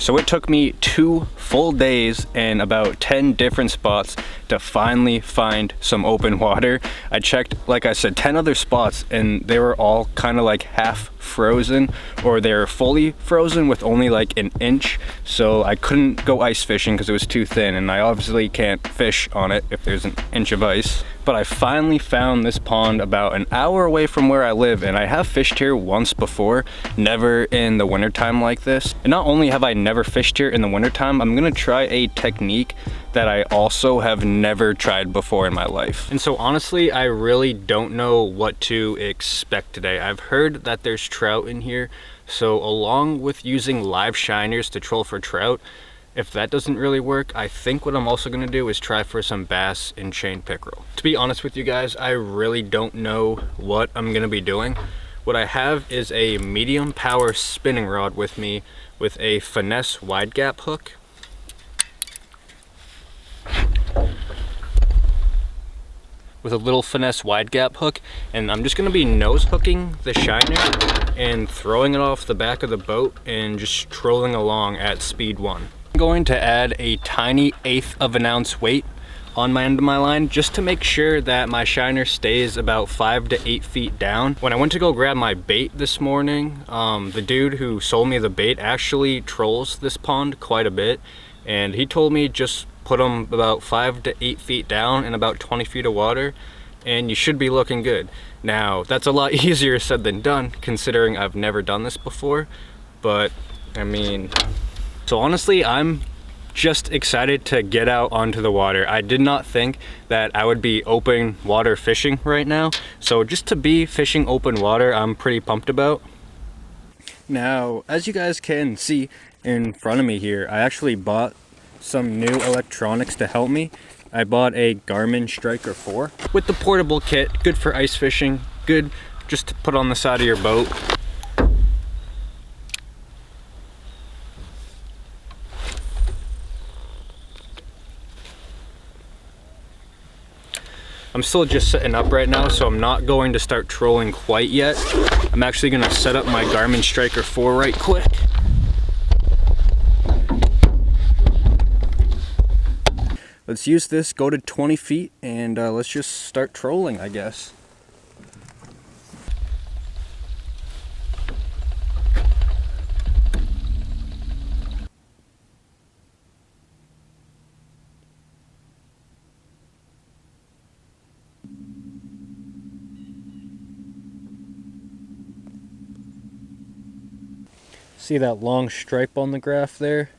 So it took me 2 full days and about 10 different spots to finally find some open water. I checked, like I said, 10 other spots, and they were all kind of like half frozen, or they're fully frozen with only like an inch. So I couldn't go ice fishing because it was too thin, and I obviously can't fish on it if there's an inch of ice. But I finally found this pond about an hour away from where I live, and I have fished here once before, never in the wintertime like this. And not only have I never fished here in the wintertime, I'm gonna try a technique that I also have never tried before in my life. And so honestly, I really don't know what to expect today. I've heard that there's trout in here, so along with using live shiners to troll for trout, if that doesn't really work, I think what I'm also gonna do is try for some bass and chain pickerel. To be honest with you guys, I really don't know what I'm gonna be doing. What I have is a medium power spinning rod with me with a finesse wide gap hook. With a little finesse wide gap hook, and I'm just gonna be nose hooking the shiner and throwing it off the back of the boat and just trolling along at speed 1. I'm going to add a tiny 1/8 of an ounce weight on my end of my line just to make sure that my shiner stays about 5 to 8 feet down. When I went to go grab my bait this morning, the dude who sold me the bait actually trolls this pond quite a bit, and he told me just put them about 5 to 8 feet down in about 20 feet of water, and you should be looking good. Now, that's a lot easier said than done, considering I've never done this before, but I mean, so honestly, I'm just excited to get out onto the water. I did not think that I would be open water fishing right now, so just to be fishing open water, I'm pretty pumped about. Now, as you guys can see in front of me here, I actually bought some new electronics to help me. I bought a Garmin Striker 4 with the portable kit, good for ice fishing, good just to put on the side of your boat. I'm still just setting up right now, so I'm not going to start trolling quite yet. I'm actually gonna set up my Garmin Striker 4 right quick. Let's use this, go to 20 feet, and let's just start trolling, I guess. See that long stripe on the graph there?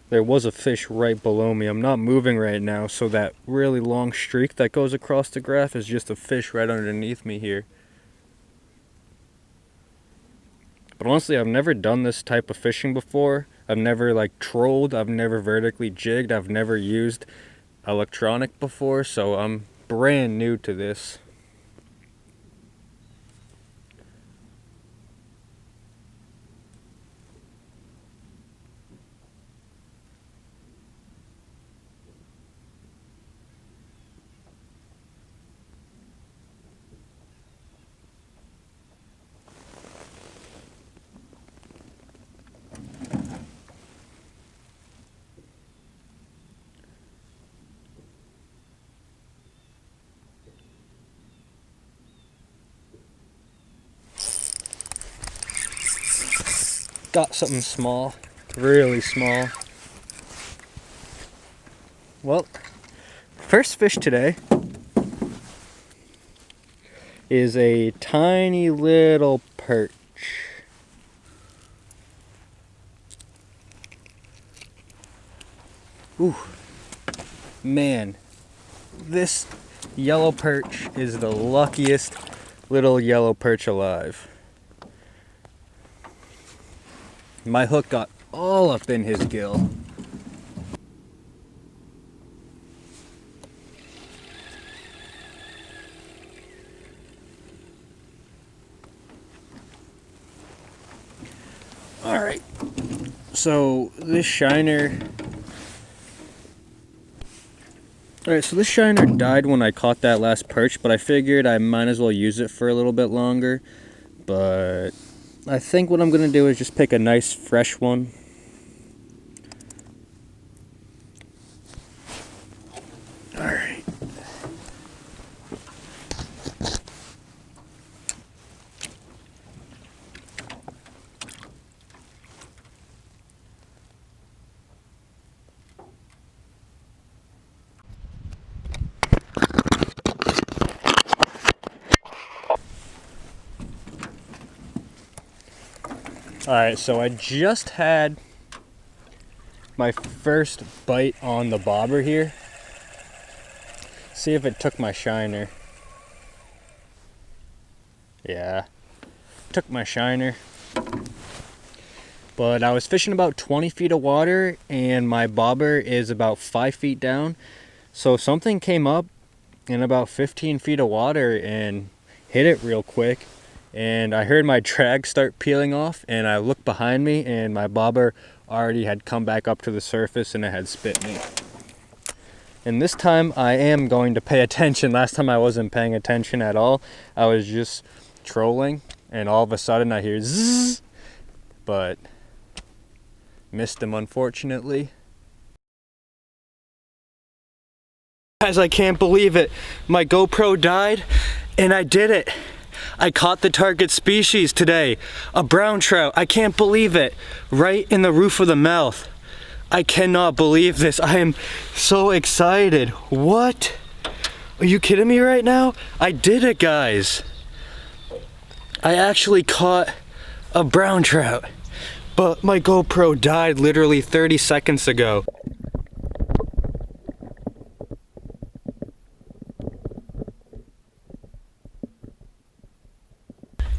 There was a fish right below me. I'm not moving right now, so that really long streak that goes across the graph is just a fish right underneath me here. But honestly, I've never done this type of fishing before. I've never like trolled, I've never vertically jigged, I've never used electronic before, so I'm brand new to this. Got something small, really small. Well, first fish today is a tiny little perch. Ooh, man, this yellow perch is the luckiest little yellow perch alive. My hook got all up in his gill. All right, so this shiner died when I caught that last perch, but I figured I might as well use it for a little bit longer. But I think what I'm gonna do is just pick a nice fresh one. All right, so I just had my first bite on the bobber here. See if it took my shiner. Yeah, took my shiner. But I was fishing about 20 feet of water and my bobber is about 5 feet down. So something came up in about 15 feet of water and hit it real quick. And I heard my drag start peeling off and I looked behind me and my bobber already had come back up to the surface and it had spit me. And this time I am going to pay attention. Last time I wasn't paying attention at all. I was just trolling and all of a sudden I hear zzz, but missed him unfortunately. Guys, I can't believe it. My GoPro died and I did it. I caught the target species today, a brown trout. I can't believe it. Right in the roof of the mouth. I cannot believe this. I am so excited. What? Are you kidding me right now? I did it, guys. I actually caught a brown trout, but my GoPro died literally 30 seconds ago.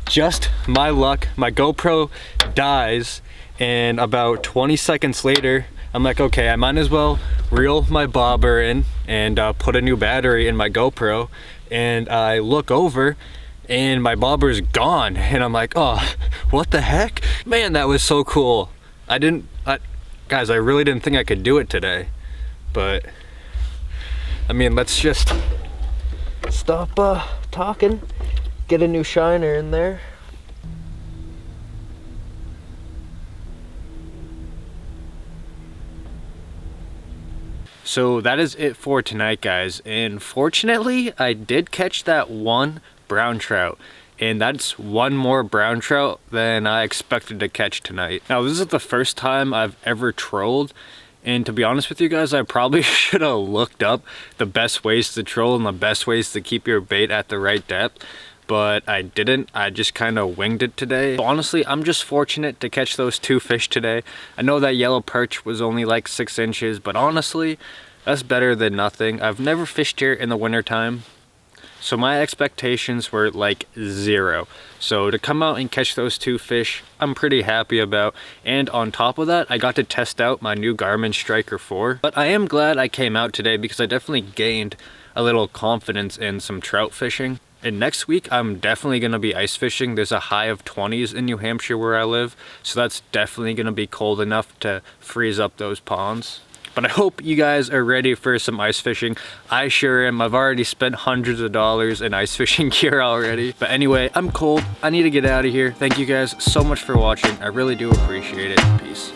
Just my luck, my GoPro dies and about 20 seconds later, I'm like, okay, I might as well reel my bobber in and put a new battery in my GoPro. And I look over and my bobber's gone. And I'm like, oh, what the heck? Man, that was so cool. Guys, I really didn't think I could do it today. But, I mean, let's just stop talking. Get a new shiner in there. So that is it for tonight, guys. And fortunately, I did catch that one brown trout. And that's one more brown trout than I expected to catch tonight. Now, this is the first time I've ever trolled. And to be honest with you guys, I probably should have looked up the best ways to troll and the best ways to keep your bait at the right depth. But I didn't. I just kind of winged it today. So honestly, I'm just fortunate to catch those 2 fish today. I know that yellow perch was only like 6 inches, but honestly, that's better than nothing. I've never fished here in the wintertime, so my expectations were like 0. So to come out and catch those 2 fish, I'm pretty happy about. And on top of that, I got to test out my new Garmin Striker 4. But I am glad I came out today because I definitely gained a little confidence in some trout fishing. And next week, I'm definitely going to be ice fishing. There's a high of 20s in New Hampshire where I live. So that's definitely going to be cold enough to freeze up those ponds. But I hope you guys are ready for some ice fishing. I sure am. I've already spent hundreds of dollars in ice fishing gear already. But anyway, I'm cold. I need to get out of here. Thank you guys so much for watching. I really do appreciate it. Peace.